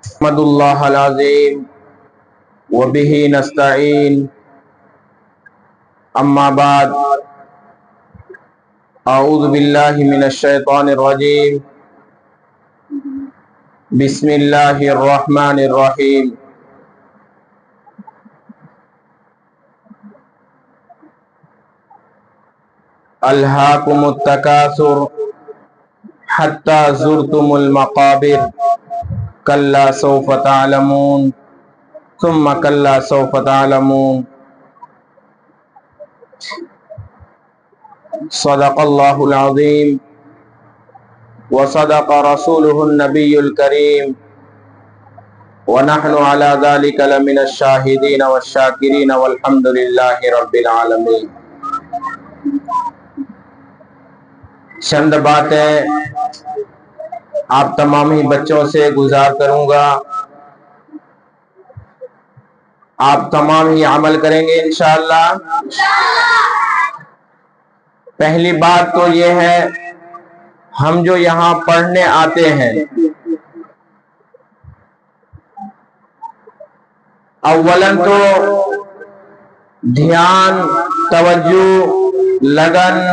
احمد اللہ العظیم وبہ نستعین اما بعد اعوذ باللہ من الشیطان الرجیم بسم اللہ الرحمن الرحیم الہاکم التکاثر حتی زرتم المقابر کلا سوف تعلمون ثم کلا سوف تعلمون صدق اللہ العظیم وصدق رسولہ النبی الکریم ونحن على ذلك لمن الشاہدین والشاکرین والحمد للہ رب العالمین۔ چند باتیں آپ تمام ہی بچوں سے گزار کروں گا، آپ تمام ہی عمل کریں گے انشاءاللہ۔ پہلی بات تو یہ ہے، ہم جو یہاں پڑھنے آتے ہیں، اولاً تو دھیان، توجہ، لگن،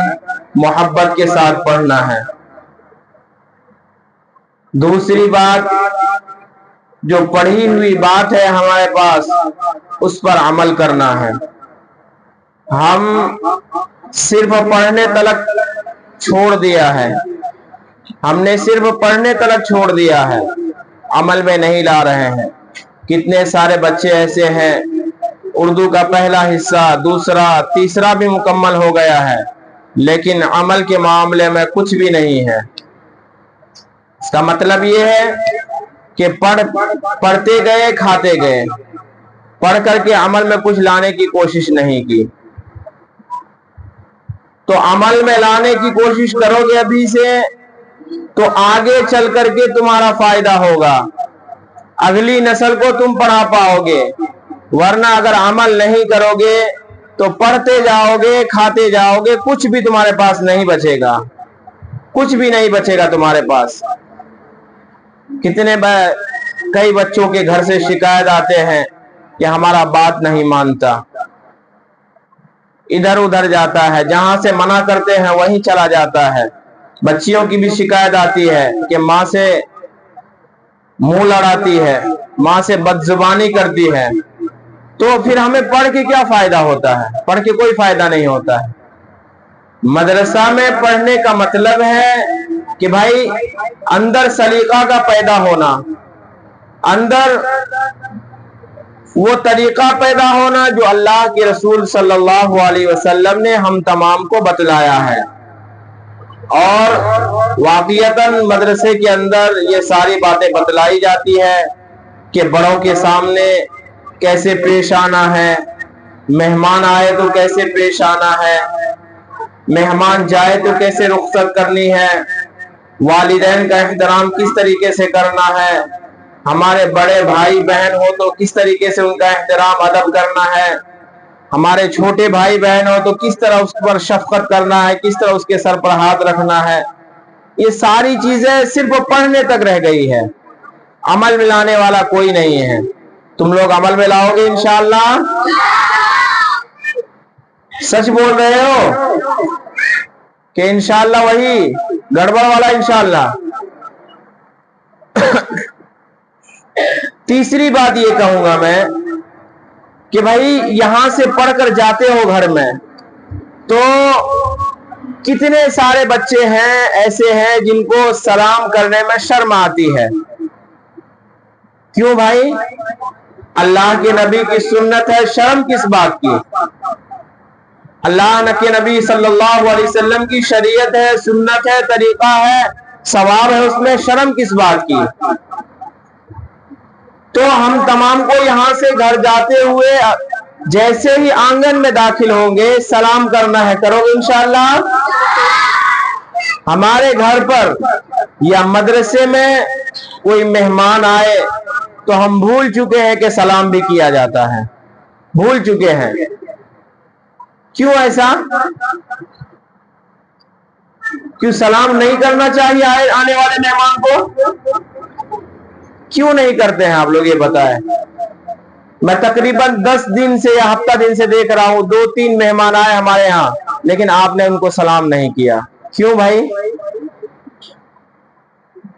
محبت کے ساتھ پڑھنا ہے۔ دوسری بات، جو پڑھی ہوئی بات ہے ہمارے پاس اس پر عمل کرنا ہے۔ ہم صرف پڑھنے تلک چھوڑ دیا ہے، ہم نے صرف پڑھنے تلک چھوڑ دیا ہے، عمل میں نہیں لا رہے ہیں۔ کتنے سارے بچے ایسے ہیں، اردو کا پہلا حصہ، دوسرا، تیسرا بھی مکمل ہو گیا ہے، لیکن عمل کے معاملے میں کچھ بھی نہیں ہے۔ اس کا مطلب یہ ہے کہ پڑھتے گئے، کھاتے گئے، پڑھ کر کے عمل میں کچھ لانے کی کوشش نہیں کی۔ تو عمل میں لانے کی کوشش کرو گے ابھی سے تو آگے چل کر کے تمہارا فائدہ ہوگا، اگلی نسل کو تم پڑھا پاؤ گے۔ ورنہ اگر عمل نہیں کرو گے تو پڑھتے جاؤ گے، کھاتے جاؤ گے، کچھ بھی تمہارے پاس نہیں بچے گا، کچھ بھی نہیں بچے گا تمہارے پاس۔ کئی بچوں کے گھر سے شکایت آتے ہیں کہ ہمارا بات نہیں مانتا، ادھر ادھر جاتا ہے، جہاں سے منع کرتے ہیں وہیں چلا جاتا ہے۔ بچیوں کی بھی شکایت آتی ہے کہ ماں سے منہ لڑاتی ہے، ماں سے بدزبانی کرتی ہے۔ تو پھر ہمیں پڑھ کے کیا فائدہ ہوتا ہے؟ پڑھ کے کوئی فائدہ نہیں ہوتا ہے۔ مدرسہ میں پڑھنے کا مطلب ہے کہ بھائی اندر سلیقہ کا پیدا ہونا، اندر وہ طریقہ پیدا ہونا جو اللہ کے رسول صلی اللہ علیہ وسلم نے ہم تمام کو بتلایا ہے۔ اور واقعتاً مدرسے کے اندر یہ ساری باتیں بتلائی جاتی ہے کہ بڑوں کے سامنے کیسے پیش آنا ہے، مہمان آئے تو کیسے پیش آنا ہے، مہمان جائے تو کیسے رخصت کرنی ہے، والدین کا احترام کس طریقے سے کرنا ہے، ہمارے بڑے بھائی بہن ہو تو کس طریقے سے ان کا احترام ادب کرنا ہے، ہمارے چھوٹے بھائی بہن ہو تو کس طرح اس پر شفقت کرنا ہے، کس طرح اس کے سر پر ہاتھ رکھنا ہے۔ یہ ساری چیزیں صرف پڑھنے تک رہ گئی ہے، عمل میں لانے والا کوئی نہیں ہے۔ تم لوگ عمل میں لاؤ گے انشاءاللہ؟ سچ بول رہے ہو کہ انشاءاللہ وہی گڑبڑ والا انشاءاللہ؟ تیسری بات یہ کہوں گا میں کہ بھائی یہاں سے پڑھ کر جاتے ہو گھر میں تو کتنے سارے بچے ہیں ایسے ہیں جن کو سلام کرنے میں شرم آتی ہے۔ کیوں بھائی؟ اللہ کے نبی کی سنت ہے، شرم کس بات کی؟ اللہ کے نبی صلی اللہ علیہ وسلم کی شریعت ہے، سنت ہے، طریقہ ہے، ثواب ہے، اس میں شرم کس بات کی؟ تو ہم تمام کو یہاں سے گھر جاتے ہوئے جیسے ہی آنگن میں داخل ہوں گے سلام کرنا ہے، کرو گے انشاءاللہ؟ ہمارے گھر پر یا مدرسے میں کوئی مہمان آئے تو ہم بھول چکے ہیں کہ سلام بھی کیا جاتا ہے، بھول چکے ہیں۔ کیوں ایسا؟ کیوں سلام نہیں کرنا چاہیے آنے والے مہمان کو؟ क्यों नहीं करते हैं आप लोग, ये बताएं। मैं तकरीबन 10 दिन से या हफ्ता दिन से देख रहा हूं, 2-3 मेहमान आए हमारे यहाँ, लेकिन आपने उनको सलाम नहीं किया। क्यों भाई,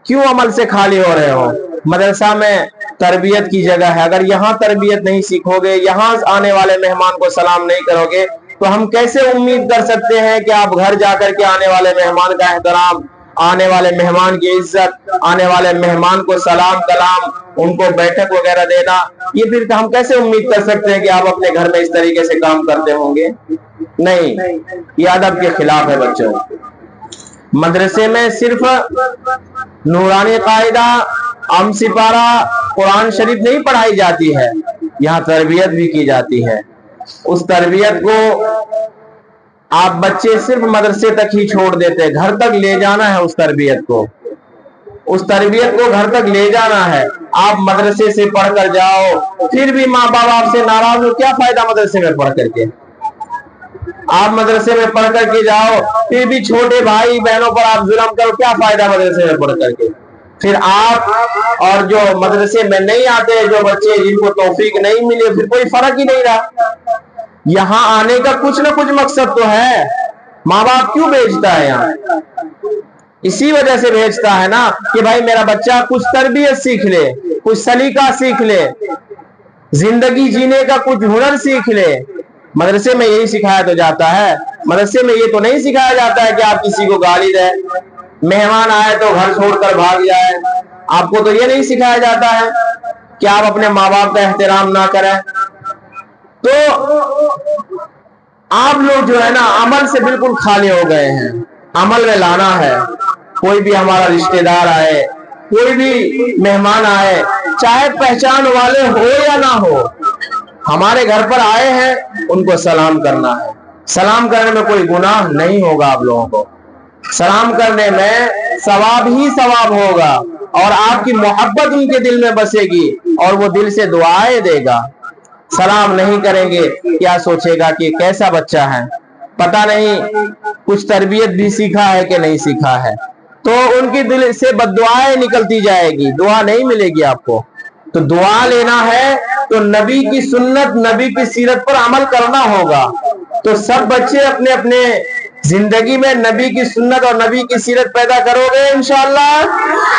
क्यों अमल से खाली हो रहे हो? मदरसा में तरबियत की जगह है, अगर यहाँ तरबियत नहीं सीखोगे, यहाँ आने वाले मेहमान को सलाम नहीं करोगे, तो हम कैसे उम्मीद कर सकते हैं कि आप घर जाकर के आने वाले मेहमान का एहतराम, आने वाले मेहमान की इज्जत, आने वाले मेहमान को सलाम कलाम, उनको बैठक वगैरह देना, ये फिर हम कैसे उम्मीद कर सकते हैं कि आप अपने घर में इस तरीके से काम करते होंगे? नहीं, ये अदब के खिलाफ है बच्चों। मदरसे में सिर्फ नूरानी कायदा, अमसिपारा, कुरान शरीफ नहीं पढ़ाई जाती है, यहाँ तरबियत भी की जाती है। उस तरबियत को आप बच्चे सिर्फ मदरसे तक ही छोड़ देते हैं, घर तक ले जाना है उस तरबियत को, उस तरबियत को घर तक ले जाना है। आप मदरसे से पढ़ कर जाओ, फिर भी माँ बाप आपसे नाराज हो, क्या फायदा मदरसे में पढ़ करके? आप मदरसे में पढ़ करके जाओ, फिर भी छोटे भाई बहनों पर आप जुल्म करो, क्या फायदा मदरसे में पढ़ करके? फिर आप और जो मदरसे में नहीं आते, जो बच्चे जिनको तौफीक नहीं मिले, फिर कोई फर्क ही नहीं रहा। यहाँ आने का कुछ ना कुछ मकसद तो है। माँ बाप क्यों भेजता है यहाँ? इसी वजह से भेजता है ना कि भाई मेरा बच्चा कुछ तरबियत सीख ले, कुछ सलीका सीख ले, जिंदगी जीने का कुछ हुनर सीख ले। मदरसे में यही सिखाया तो जाता है। मदरसे में ये तो नहीं सिखाया जाता है कि आप किसी को गाली दें, मेहमान आए तो घर छोड़कर भाग जाए। आपको तो ये नहीं सिखाया जाता है कि आप अपने माँ बाप का एहतराम ना करें। तो आप लोग जो है ना अमल से बिल्कुल खाली हो गए हैं। अमल में लाना है। कोई भी हमारा रिश्तेदार आए, कोई भी मेहमान आए, चाहे पहचान वाले हो या ना हो, हमारे घर पर आए हैं, उनको सलाम करना है। सलाम करने में कोई गुनाह नहीं होगा। आप लोगों को सलाम करने में सवाब ही सवाब होगा और आपकी मोहब्बत उनके दिल में बसेगी और वो दिल से दुआएं देगा। सलाम नहीं करेंगे, क्या सोचेगा कि कैसा बच्चा है, पता नहीं कुछ तरबियत भी सीखा है कि नहीं सीखा है, तो उनकी दिल से बद्दुआएं निकलती जाएगी, दुआ नहीं मिलेगी आपको। तो दुआ लेना है तो नबी की सुन्नत, नबी की सीरत पर अमल करना होगा। तो सब बच्चे अपने अपने जिंदगी में नबी की सुन्नत और नबी की सीरत पैदा करोगे इंशाअल्लाह।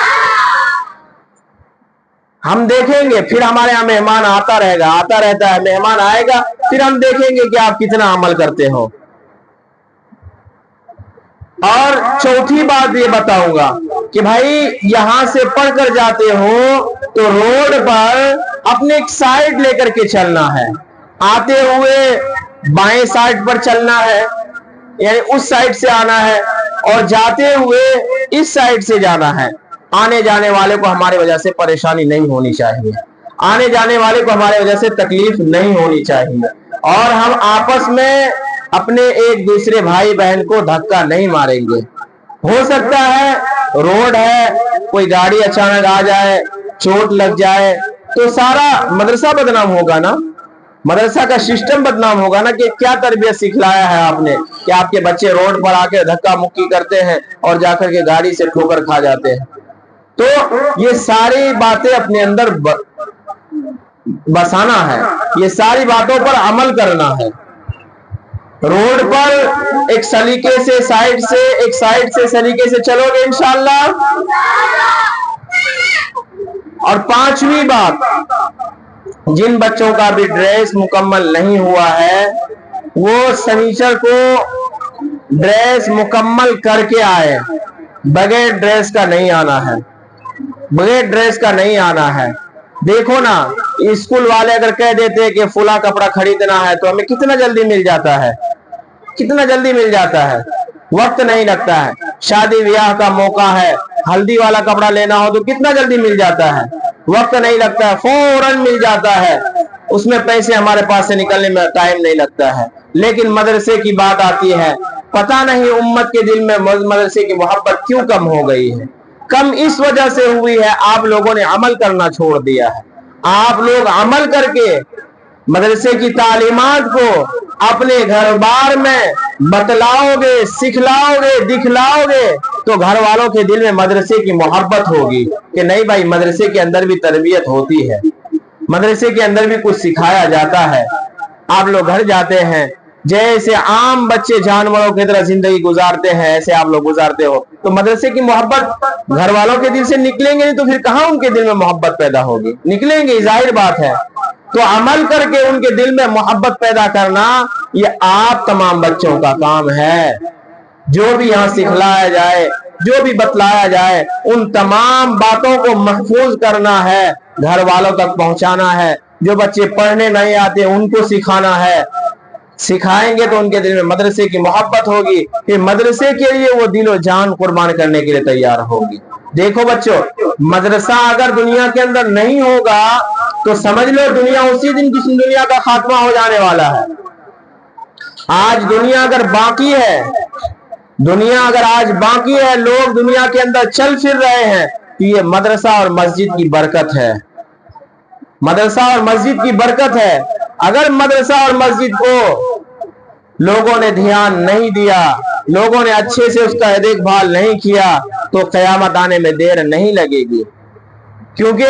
हम देखेंगे, फिर हमारे यहाँ मेहमान आता रहेगा, आता रहता है, मेहमान आएगा, फिर हम देखेंगे कि आप कितना अमल करते हो। और चौथी बात ये बताऊंगा कि भाई यहां से पढ़कर जाते हो तो रोड पर अपने एक साइड लेकर के चलना है। आते हुए बाएं साइड पर चलना है, यानी उस साइड से आना है, और जाते हुए इस साइड से जाना है। आने जाने वाले को हमारे वजह से परेशानी नहीं होनी चाहिए, आने जाने वाले को हमारे वजह से तकलीफ नहीं होनी चाहिए, और हम आपस में अपने एक दूसरे भाई बहन को धक्का नहीं मारेंगे। हो सकता है रोड है, कोई गाड़ी अचानक आ जाए, चोट लग जाए, तो सारा मदरसा बदनाम होगा ना, मदरसा का सिस्टम बदनाम होगा ना कि क्या तरबियत सिखलाया है आपने कि आपके बच्चे रोड पर आके धक्का मुक्की करते हैं और जाकर के गाड़ी से ठोकर खा जाते हैं। तो ये सारी बातें अपने अंदर बसाना है, ये सारी बातों पर अमल करना है। रोड पर एक सलीके से एक साइड से सलीके से चलोगे इंशाअल्लाह। और पांचवी बात, जिन बच्चों का भी ड्रेस मुकम्मल नहीं हुआ है वो शनिचर को ड्रेस मुकम्मल करके आए, बगैर ड्रेस का नहीं आना है, बगैर ड्रेस का नहीं आना है। देखो ना, स्कूल वाले अगर कह देते हैं कि फुला कपड़ा खरीदना है तो हमें कितना जल्दी मिल जाता है, कितना जल्दी मिल जाता है, वक्त नहीं लगता है। शादी ब्याह का मौका है, हल्दी वाला कपड़ा लेना हो तो कितना जल्दी मिल जाता है, वक्त नहीं लगता है, फौरन मिल जाता है, उसमें पैसे हमारे पास से निकलने में टाइम नहीं लगता है। लेकिन मदरसे की बात आती है, पता नहीं उम्मत के दिल में मदरसे की मोहब्बत क्यों कम हो गई है। कम इस वजह से हुई है, आप लोगों ने अमल करना छोड़ दिया है। आप लोग अमल करके मदरसे की तालीमात को अपने घर बार में बतलाओगे, सिखलाओगे, दिखलाओगे तो घर वालों के दिल में मदरसे की मोहब्बत होगी कि नहीं भाई, मदरसे के अंदर भी तरबियत होती है, मदरसे के अंदर भी कुछ सिखाया जाता है। आप लोग घर जाते हैं, जैसे आम बच्चे जानवरों की तरह जिंदगी गुजारते हैं, ऐसे आप लोग गुजारते हो, तो मदरसे की मोहब्बत घर वालों के दिल से निकलेंगे नहीं तो फिर कहां उनके दिल में मोहब्बत पैदा होगी? निकलेंगे, जाहिर बात है। तो अमल करके उनके दिल में मोहब्बत पैदा करना, ये आप तमाम बच्चों का काम है। जो भी यहाँ सिखलाया जाए, जो भी बतलाया जाए, उन तमाम बातों को महफूज करना है, घर वालों तक पहुंचाना है। जो बच्चे पढ़ने नहीं आते उनको सिखाना है, सिखाएंगे तो उनके दिल में मदरसे की मोहब्बत होगी, फिर मदरसे के लिए वो दिलो जान कुर्बान करने के लिए तैयार होगी। देखो बच्चों, मदरसा अगर दुनिया के अंदर नहीं होगा तो समझ लो दुनिया उसी दिन किसी दुनिया का खात्मा हो जाने वाला है। आज दुनिया अगर बाकी है, दुनिया अगर आज बाकी है, लोग दुनिया के अंदर चल फिर रहे हैं, तो ये मदरसा और मस्जिद की बरकत है, मदरसा और मस्जिद की बरकत है। अगर मदरसा और मस्जिद को लोगों ने ध्यान नहीं दिया, लोगों ने अच्छे से उसका देखभाल नहीं किया, तो कयामत आने में देर नहीं लगेगी। क्योंकि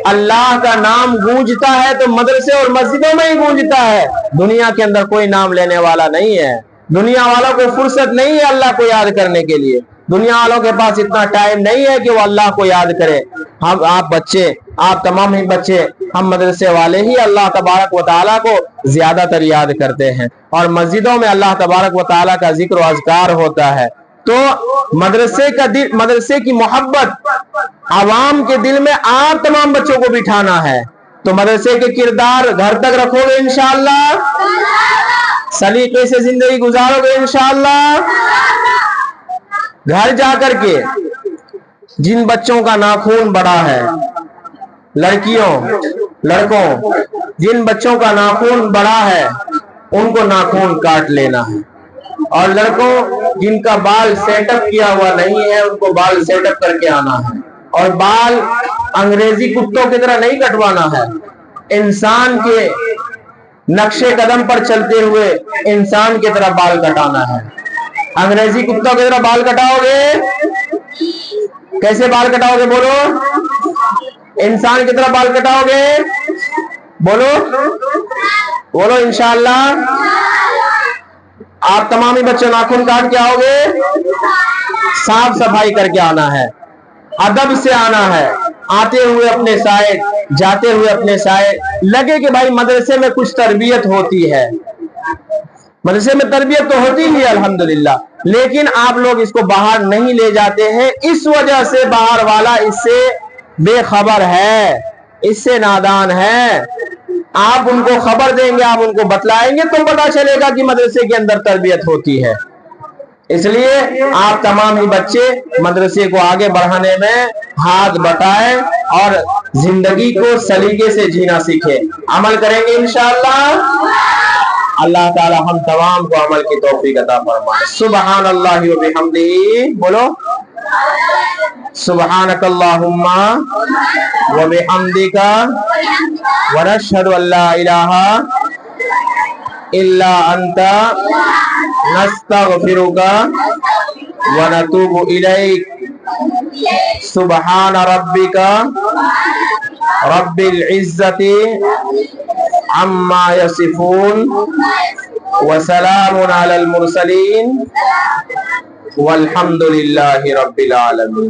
अल्लाह का नाम गूंजता है तो मदरसे और मस्जिदों में ही गूंजता है, दुनिया के अंदर कोई नाम लेने वाला नहीं है। दुनिया वालों को फुर्सत नहीं है अल्लाह को याद करने के लिए, दुनिया वालों के पास इतना टाइम नहीं है कि वो अल्लाह को याद करे। हम आप बच्चे, आप तमाम ही बच्चे, हम मदरसे वाले ही अल्लाह तबारक व तआला को ज्यादातर याद करते हैं, और मस्जिदों में अल्लाह तबारक व तआला का जिक्र व अज़कार होता है। तो मदरसे की मोहब्बत आवाम के दिल में आप तमाम बच्चों को बिठाना है। तो मदरसे के किरदार घर तक रखोगे इंशाअल्लाह, सलीके से जिंदगी गुजारोगे इंशाअल्लाह। घर जाकर के जिन बच्चों का नाखून बड़ा है, लड़कियों लड़कों, जिन बच्चों का नाखून बड़ा है उनको नाखून काट लेना है, और लड़कों जिनका बाल सेटअप किया हुआ नहीं है उनको बाल सेटअप करके आना है, और बाल अंग्रेजी कुत्तों की तरह नहीं कटवाना है, इंसान के नक्शे कदम पर चलते हुए इंसान की तरह बाल कटाना है। अंग्रेजी कुत्तों की तरह बाल कटाओगे, कैसे बाल कटाओगे बोलो? इंसान की तरह बाल कटाओगे, बोलो बोलो इंशाअल्लाह। आप तमाम ही बच्चे नाखून काट के आओगे, साफ सफाई करके आना है, अदब से आना है, आते हुए अपने साइड, जाते हुए अपने साइड। लगे कि भाई मदरसे में कुछ तरबियत होती है, मदरसे में तरबियत तो होती ही है अल्हम्दुलिल्लाह, लेकिन आप लोग इसको बाहर नहीं ले जाते हैं। इस वजह से बाहर वाला इससे बेखबर है, इससे नादान है। आप उनको खबर देंगे, आप उनको बतलाएंगे तो पता चलेगा कि मदरसे के अंदर तरबियत होती है। इसलिए आप तमाम ही बच्चे मदरसे को आगे बढ़ाने में हाथ बटाएं और जिंदगी को सलीके से जीना सीखें, अमल करेंगे इंशाअल्लाह। अल्लाह ताला हम तमाम को अमल की तौफीक अता फरमाए। सुबहान अल्लाहि व बिहम्दिही, बोलो सुबहानक अल्लाहुम्मा व बिहम्दिका व नशहदु अल्ला इलाहा इल्ला अंता नस्तगफिरुका व नतूबु इलैक। सुबहान रब्बिका रब्बिल इज्जति अम्मा यसिफून व सलामुन अलल मुरसलीन वल्हम्दुलिल्लाहि रब्बिल आलमीन।